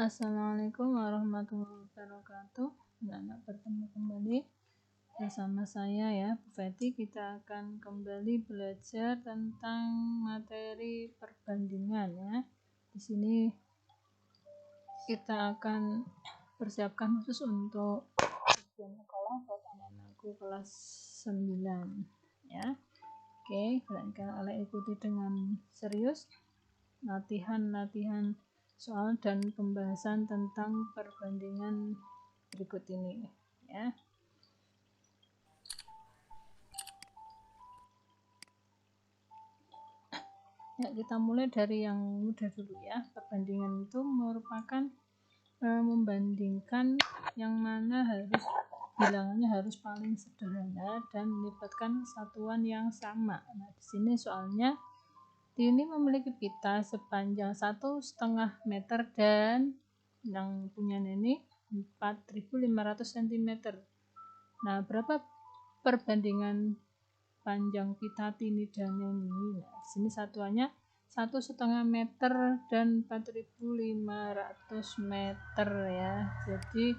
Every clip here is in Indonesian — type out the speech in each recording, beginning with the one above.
Assalamualaikum warahmatullahi wabarakatuh. Anak-anak bertemu kembali bersama saya ya, Bu Feti. Kita akan kembali belajar tentang materi perbandingan ya. Di sini kita akan persiapkan khusus untuk ujian sekolah buat anak-anakku kelas 9 ya. Oke, kalian ikuti dengan serius latihan soal dan pembahasan tentang perbandingan berikut ini ya. Ya, kita mulai dari yang mudah dulu ya. Perbandingan itu merupakan membandingkan yang mana bilangannya harus paling sederhana dan melibatkan satuan yang sama. Nah, di sini soalnya ini memiliki pita sepanjang 1,5 meter dan yang punya ini 4.500 cm. Nah, berapa perbandingan panjang pita Tini dan ini? Nah, di sini satuannya 1,5 meter dan 4.500 meter ya. Jadi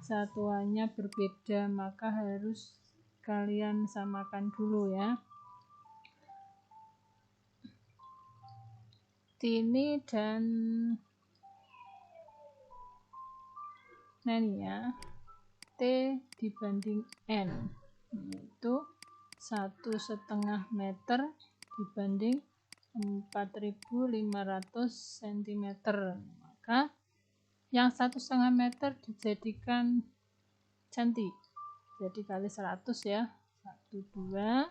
satuannya berbeda, maka harus kalian samakan dulu ya. Tini dan Neni ya, T dibanding N itu 1,5 meter dibanding 4.500 cm. Maka yang 1,5 meter dijadikan centi, jadi kali 100 ya, 12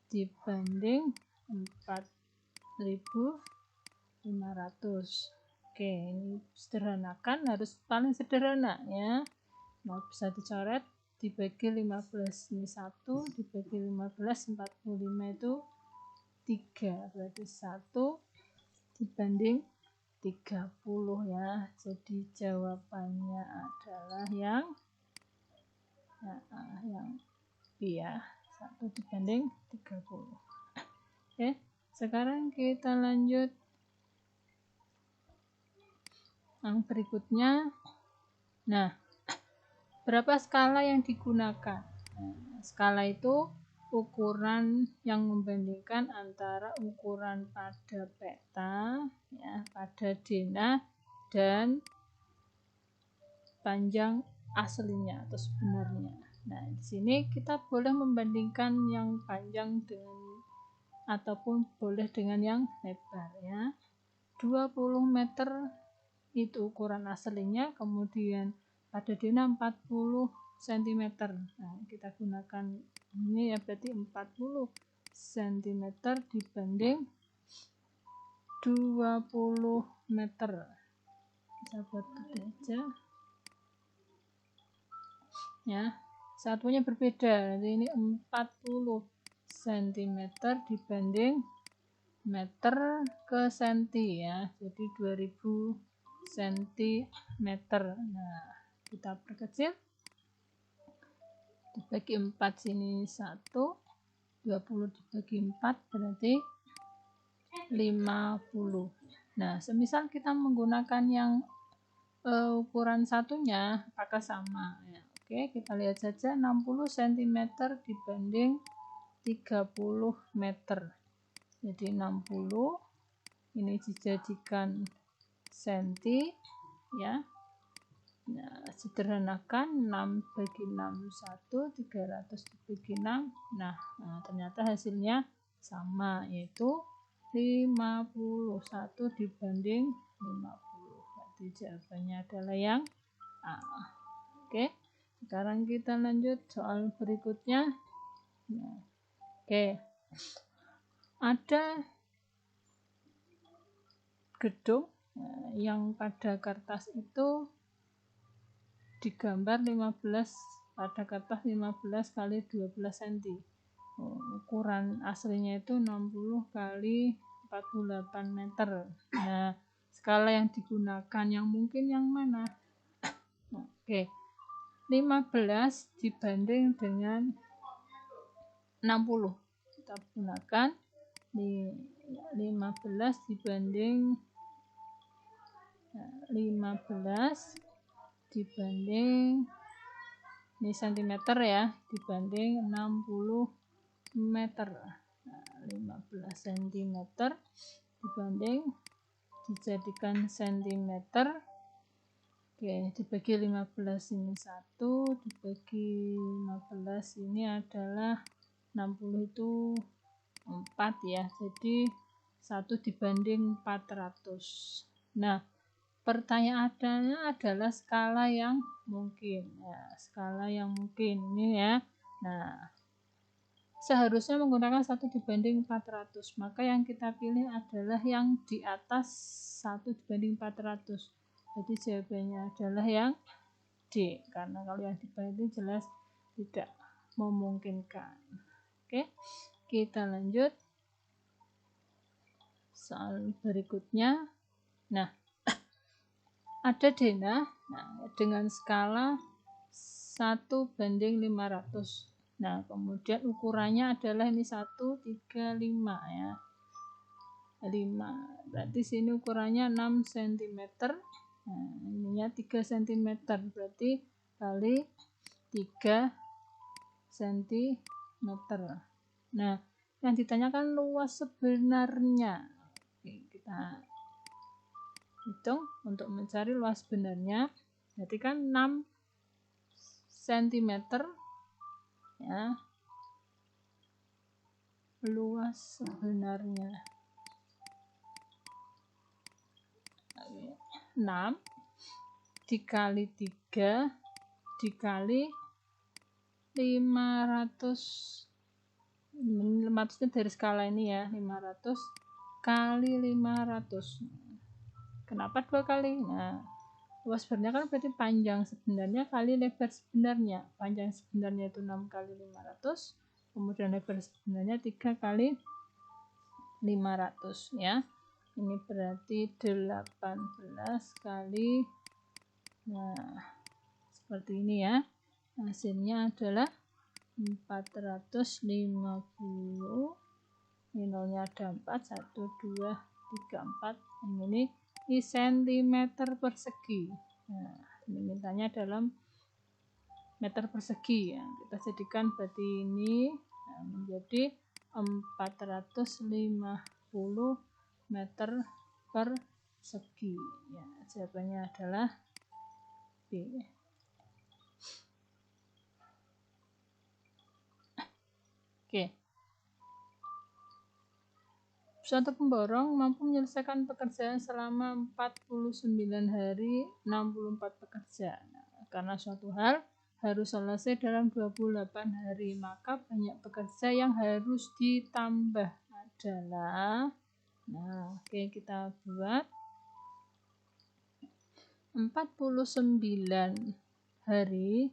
dibanding 4.500. Oke, ini sederhanakan, harus paling sederhana ya. Mau bisa dicoret, dibagi 15 ini 1, dibagi 15 45 itu 3, berarti 1 dibanding 30 ya. Jadi jawabannya adalah yang B ya, 1 dibanding 30. Oke, sekarang kita lanjut yang berikutnya. Nah, berapa skala yang digunakan? Nah, skala itu ukuran yang membandingkan antara ukuran pada peta ya, pada denah dan panjang aslinya atau sebenarnya. Nah, di sini kita boleh membandingkan yang panjang dengan ataupun boleh dengan yang lebar ya. 20 meter itu ukuran aslinya, kemudian pada denah 40 cm. Nah, kita gunakan ini ya, berarti 40 cm dibanding 20 meter. Kita buat gede aja ya, satunya berbeda. Jadi ini 40 cm dibanding meter ke senti ya, jadi 2000 cm. Nah, kita perkecil, dibagi 4 sini 1, 20 dibagi 4 berarti 50. Nah, semisal kita menggunakan yang ukuran satunya, apakah sama ya? Oke, kita lihat saja, 60 cm dibanding 30 meter. Jadi 60 ini dijadikan senti ya. Nah, sederhanakan, 6 bagi 6 1, 300 dibagi 6. Nah, ternyata hasilnya sama, yaitu 51 dibanding 50. Berarti jawabannya adalah yang A. Oke, sekarang kita lanjut soal berikutnya. Nah, oke, ada gedung yang pada kertas itu digambar 15, pada kertas 15 kali 12 cm. Ukuran aslinya itu 60 kali 48 meter. Nah, skala yang digunakan yang mungkin yang mana? Oke, 15 dibanding dengan 60. Kita gunakan 15 dibanding Nah, 15 dibanding ini cm ya, dibanding 60 meter. Nah, 15 cm dibanding dijadikan cm. Oke, dibagi 15 ini 1, dibagi 15 ini adalah 60 itu 4 ya. Jadi 1 dibanding 400. Nah, pertanyaannya adalah skala yang mungkin. Ya, skala yang mungkin ini ya. Nah, seharusnya menggunakan 1 dibanding 400. Maka yang kita pilih adalah yang di atas 1 dibanding 400. Jadi jawabannya adalah yang D, karena kalau yang di bawah itu jelas tidak memungkinkan. Oke, kita lanjut soal berikutnya. Nah, ada denah dengan skala 1 banding 500. Nah, kemudian ukurannya adalah ini 1, 3, 5 ya. 5. Berarti sini ukurannya 6 cm. Nah, ininya 3 cm. Berarti kali 3 cm. Nah, yang ditanyakan luas sebenarnya. Oke, kita hitung untuk mencari luas sebenarnya. Berarti kan 6 cm ya. Luas sebenarnya 6 dikali 3 dikali 500. 500 itu dari skala ini ya, 500 kali 500. Kenapa 2 kali? Nah, luas sebenarnya kan berarti panjang sebenarnya kali lebar sebenarnya. Panjang sebenarnya itu 6 kali 500, kemudian lebar sebenarnya 3 kali 500 ya. Ini berarti 18 kali, nah seperti ini ya. Hasilnya adalah 450. Ini nolnya ada 4, 1, 2, 3, 4. Ini cm persegi. Nah, ini mintanya dalam meter persegi ya. Kita jadikan berarti ini menjadi 450 meter persegi ya. Jawabannya adalah B. Oke. Suatu pemborong mampu menyelesaikan pekerjaan selama 49 hari 64 pekerja. Nah, karena suatu hal harus selesai dalam 28 hari, maka banyak pekerja yang harus ditambah adalah, nah oke, kita buat 49 hari,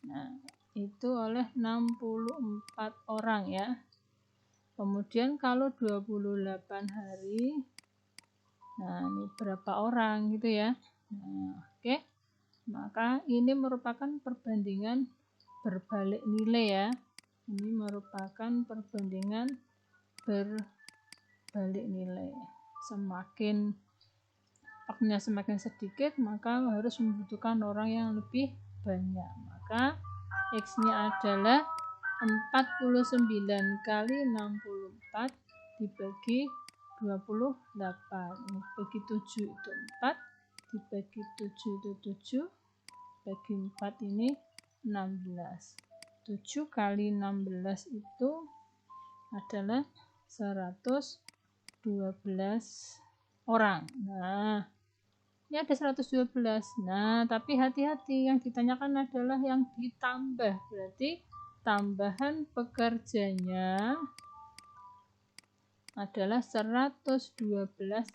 nah itu oleh 64 orang ya. Kemudian kalau 28 hari, nah ini berapa orang gitu ya. Nah, oke. Maka ini merupakan perbandingan berbalik nilai ya. Ini merupakan perbandingan berbalik nilai. Semakin waktunya semakin sedikit, maka harus membutuhkan orang yang lebih banyak. Maka X-nya adalah 49 kali 64 dibagi 28. Dibagi 7 itu 4, dibagi 7 itu 7, bagi 4 ini 16. 7 kali 16 itu adalah 112 orang. Nah, ini ada 112. Nah, tapi hati-hati, yang ditanyakan adalah yang ditambah. Berarti tambahan pekerjanya adalah 112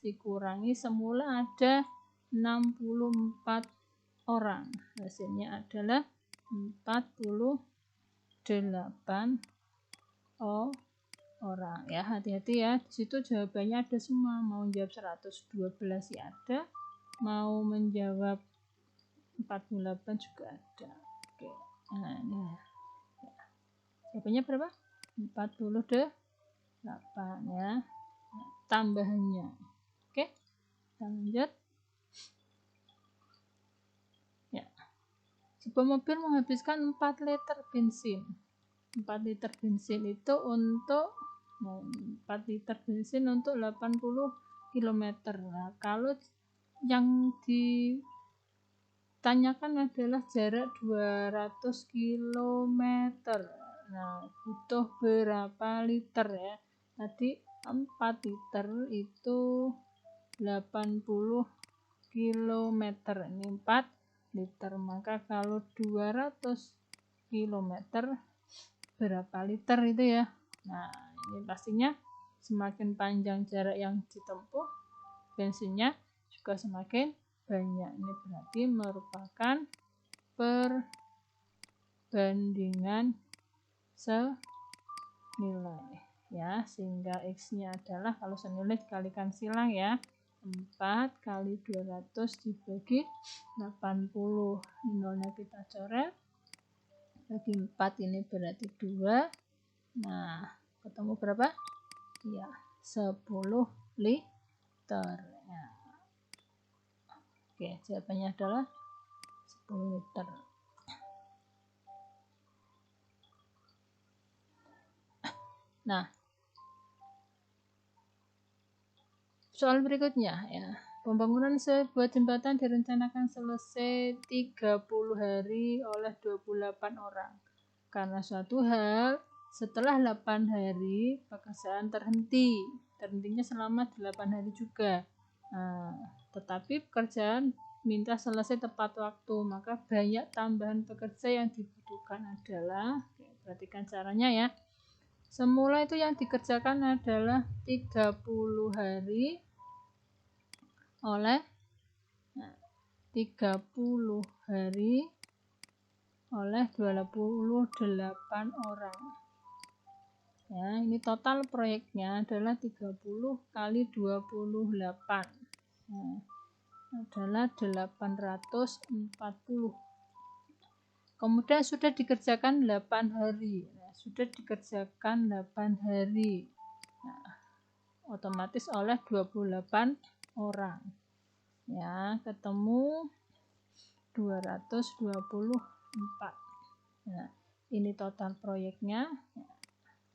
dikurangi semula ada 64 orang. Hasilnya adalah 48 orang ya. Hati-hati ya, di situ jawabannya ada semua. Mau jawab 112 ya ada, mau menjawab 48 juga ada. Oke. Nah, ini jawabannya berapa? 48 ya. Tambahannya. Oke. Kita lanjut. sebuah mobil menghabiskan 4 liter bensin. 4 liter bensin itu untuk 4 liter bensin untuk 80 km. Nah, kalau yang ditanyakan adalah jarak 200 km. Nah, butuh berapa liter ya? Tadi 4 liter itu 80 km. Ini 4 liter. Maka kalau 200 km berapa liter itu ya? Nah, ini pastinya semakin panjang jarak yang ditempuh, bensinnya juga semakin banyak. Ini berarti merupakan perbandingan senilai ya, sehingga X-nya adalah kalau senilai dikalikan silang ya, 4 kali 200 dibagi 80. Ini nolnya kita coret, bagi 4 ini berarti 2. Nah, ketemu berapa? Ya, 10 liter ya. Oke, jawabannya adalah 10 liter. Nah, soal berikutnya ya. Pembangunan sebuah jembatan direncanakan selesai 30 hari oleh 28 orang. Karena suatu hal, setelah 8 hari pekerjaan terhentinya selama 8 hari juga. Nah, tetapi pekerjaan minta selesai tepat waktu, maka banyak tambahan pekerja yang dibutuhkan adalah, perhatikan caranya ya. Semula itu yang dikerjakan adalah 30 hari oleh 30 hari oleh 28 orang. Ya, ini total proyeknya adalah 30 kali 28. Nah, adalah 840. Kemudian sudah dikerjakan 8 hari. Nah, sudah dikerjakan 8 hari. Nah, otomatis oleh 28 orang. Ya, ketemu 224. Nah, ini total proyeknya.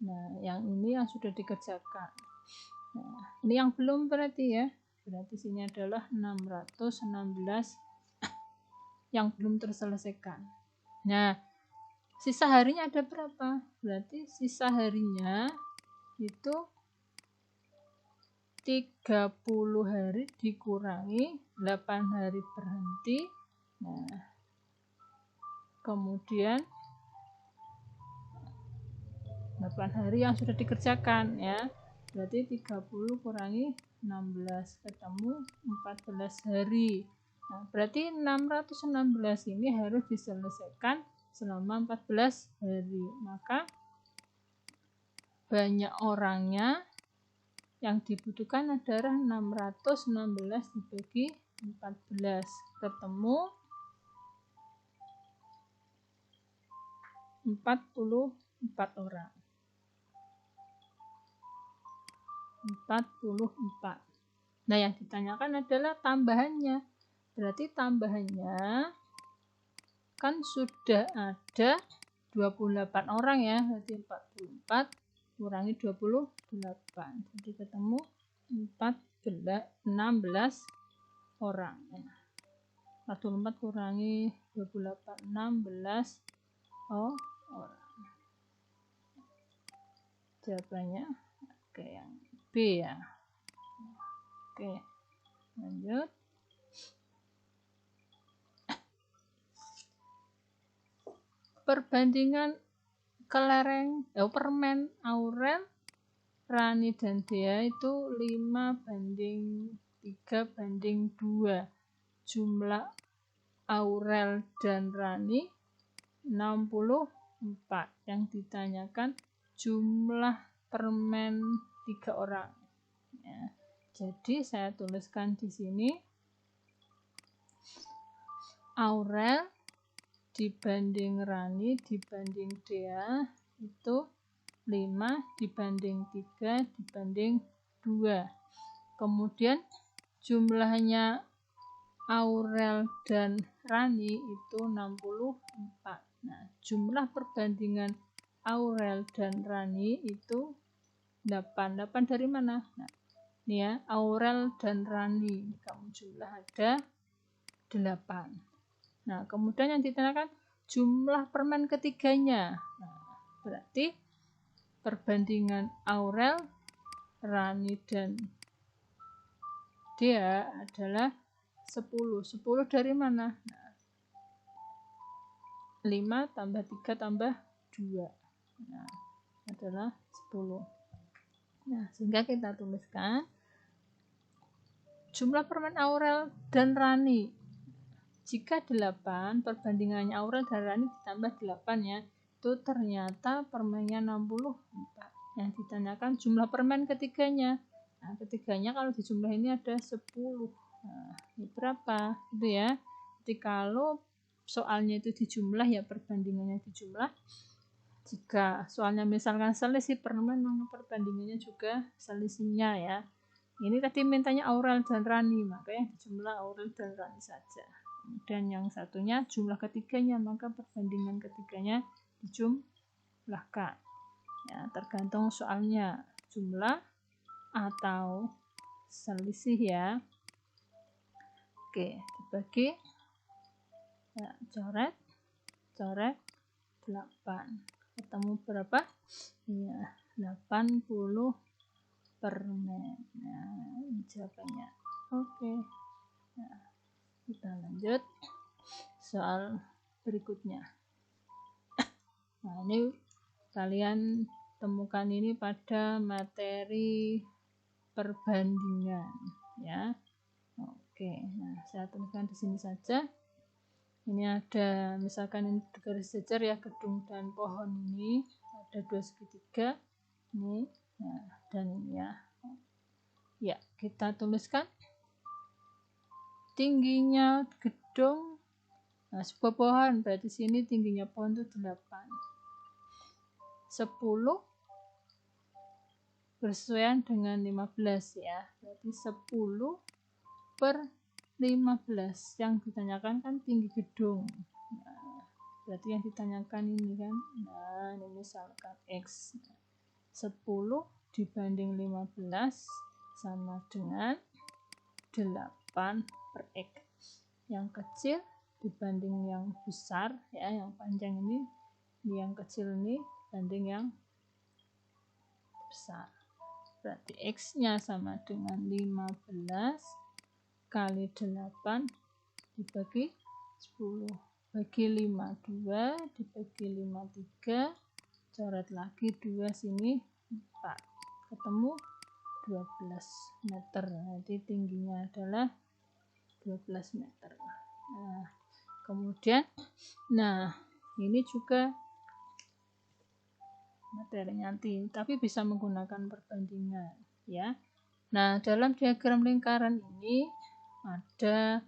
Nah, yang ini yang sudah dikerjakan. Nah, ini yang belum berarti ya. Berarti sini adalah 616 yang belum terselesaikan. Nah, sisa harinya ada berapa? Berarti sisa harinya itu 30 hari dikurangi 8 hari berhenti. Nah, kemudian 8 hari yang sudah dikerjakan ya. Berarti 30 kurangi 16 ketemu 14 hari. Nah, berarti 616 ini harus diselesaikan selama 14 hari. Maka banyak orangnya yang dibutuhkan adalah 616 dibagi 14 ketemu 44 orang. 44. Nah, yang ditanyakan adalah tambahannya. Berarti tambahannya kan sudah ada 28 orang ya. Berarti 44 kurangi 28. Jadi ketemu 16 orang. 44 kurangi 28, 16 orang. Jawabannya oke, yang B ya. Oke, lanjut. Perbandingan permen Aurel, Rani dan Dea itu 5:3:2. Jumlah Aurel dan Rani 64. Yang ditanyakan jumlah permen 3 orang. Ya. Jadi saya tuliskan di sini Aurel dibanding Rani dibanding Dea itu 5 dibanding 3 dibanding 2. Kemudian jumlahnya Aurel dan Rani itu 64. Nah, jumlah perbandingan Aurel dan Rani itu 8. 8 dari mana? Nah, ini ya, Aurel dan Rani. Kamu jumlah ada 8. Nah, kemudian yang ditanyakan jumlah permen ketiganya. Nah, berarti perbandingan Aurel, Rani, dan Dea adalah 10. 10 dari mana? Nah, 5 tambah 3 tambah 2. Nah, adalah 10. Nah, sehingga kita tuliskan jumlah permen Aurel dan Rani. Jika 8, perbandingannya Aurel dan Rani ditambah 8 ya, itu ternyata permennya 64. Yang ditanyakan jumlah permen ketiganya. Nah, ketiganya kalau dijumlah ini ada 10. Nah, ini berapa? Itu ya. Jadi kalau soalnya itu dijumlah ya perbandingannya dijumlah. Jika soalnya misalkan selisih permen, maka perbandingannya juga selisihnya ya. Ini tadi mintanya Aurel dan Rani, makanya dijumlah Aurel dan Rani saja. Kemudian yang satunya jumlah ketiganya, maka perbandingan ketiganya dijumlahkan. Ya, tergantung soalnya jumlah atau selisih ya. Oke, dibagi. Ya, coret 8. Ketemu berapa? Ya, 80 permen. Nah, ini jawabannya. Oke. Nah, kita lanjut soal berikutnya. Nah, ini kalian temukan ini pada materi perbandingan ya. Oke, nah saya tuliskan di sini saja. Ini ada misalkan ini garis jajar ya, gedung dan pohon ini ada 2 segitiga ini, nah, dan ini ya. Ya, kita tuliskan tingginya gedung, nah, sebuah pohon berarti sini tingginya pohon itu 8. 10 bersesuaian dengan 15 ya, berarti 10 per 15. Yang ditanyakan kan tinggi gedung. Nah, berarti yang ditanyakan ini kan. Nah, ini misalkan X. 10 dibanding 15 sama dengan 8 per X. Yang kecil dibanding yang besar ya, yang panjang ini yang kecil ini banding yang besar. Berarti X-nya sama dengan 15 kali 8 dibagi 10. Bagi 5, 2. Dibagi 5, 3. Coret lagi 2 sini 4. Ketemu 12 meter. Jadi tingginya adalah 12 meter. Nah, kemudian ini juga materi nanti, tapi bisa menggunakan perbandingan ya. Nah, dalam diagram lingkaran ini ada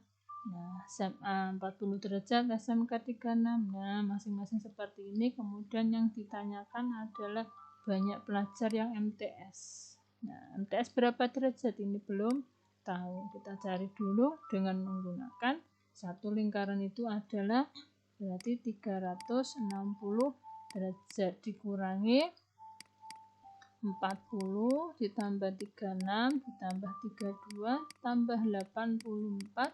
SMA 40 derajat, SMK 36. Nah, masing-masing seperti ini. Kemudian yang ditanyakan adalah banyak pelajar yang MTS. Nah, MTS berapa derajat ini belum tahu. Kita cari dulu dengan menggunakan satu lingkaran itu adalah berarti 360 derajat dikurangi 40 ditambah 36 ditambah 32 tambah 84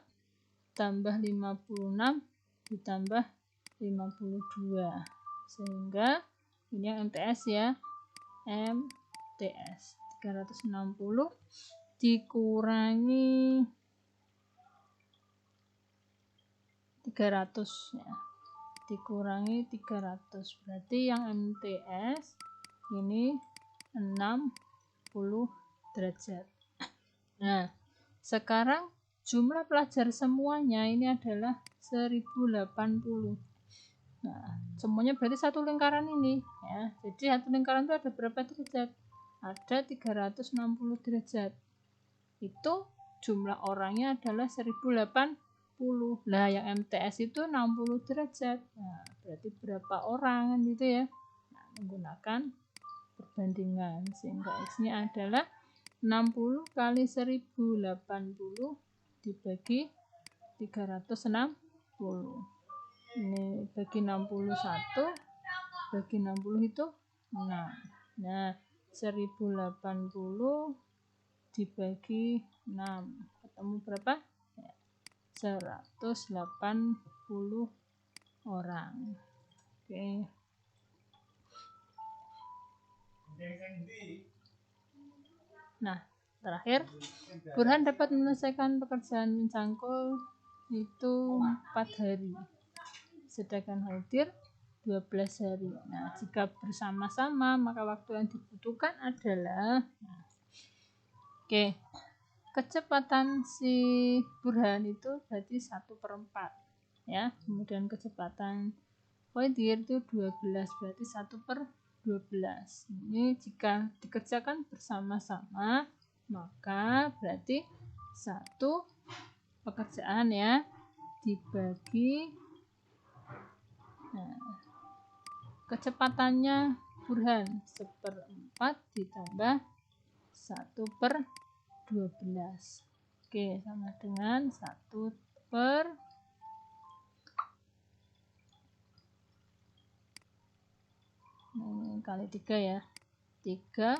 tambah 56 ditambah 52, sehingga ini yang MTS ya, MTS 360 dikurangi 300 ya, dikurangi 300 berarti yang MTS ini 60 derajat. Nah, sekarang jumlah pelajar semuanya ini adalah 1080. Nah, semuanya berarti satu lingkaran ini ya. Jadi satu lingkaran itu ada berapa derajat? Ada 360 derajat. Itu jumlah orangnya adalah 1080. Nah, yang MTS itu 60 derajat. Nah, berarti berapa orang kan gitu ya. Nah, menggunakan perbandingan sehingga X-nya adalah 60 kali 1080 dibagi 360. Ini bagi 61, bagi 60 itu 6. Nah, 1080 dibagi 6 ketemu berapa? 180 orang. Oke. Nah, terakhir, Burhan dapat menyelesaikan pekerjaan mencangkul itu 4 hari, sedangkan Khadir 12 hari. Nah, jika bersama-sama maka waktu yang dibutuhkan adalah kecepatan si Burhan itu berarti 1/4 ya. Kemudian kecepatan Khadir itu 12, berarti 1/12. Ini jika dikerjakan bersama-sama maka berarti satu pekerjaan ya dibagi, nah, kecepatannya Burhan 1/4 ditambah 1/12. Oke, sama dengan 1 kali 3 ya, 3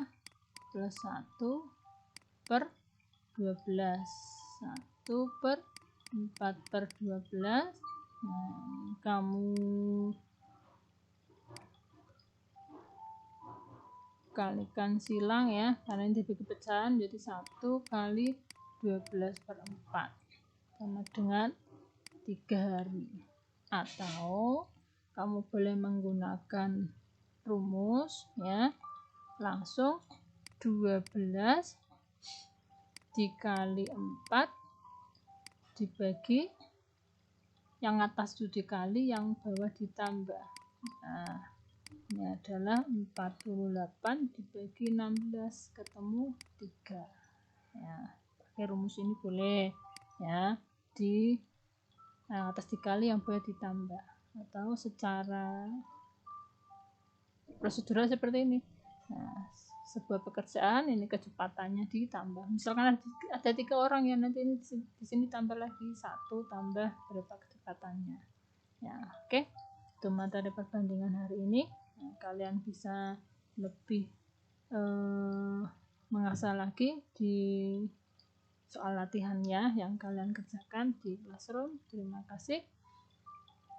plus 1/12, 1/4/12. Nah, kamu kalikan silang ya, karena ini dibagi pecahan jadi 1 kali 12/4 sama dengan 3 hari. Atau kamu boleh menggunakan rumus ya, langsung 12 dikali 4 dibagi yang atas itu dikali, yang bawah ditambah. Nah, ini adalah 48 dibagi 16 ketemu 3 ya. Pakai rumus ini boleh ya, di yang atas dikali, yang bawah ditambah, atau secara prosedural seperti ini. Nah, sebuah pekerjaan ini kecepatannya ditambah, misalkan ada 3 orang ya, nanti ini di sini tambah lagi 1 tambah berapa kecepatannya ya. Oke, itu materi perbandingan hari ini. Nah, kalian bisa lebih mengasah lagi di soal latihannya yang kalian kerjakan di classroom. Terima kasih.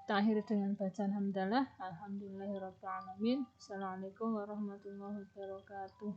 Kita akhiri dengan bacaan hamdalah. Alhamdulillahirabbil alamin. Assalamualaikum warahmatullahi wabarakatuh.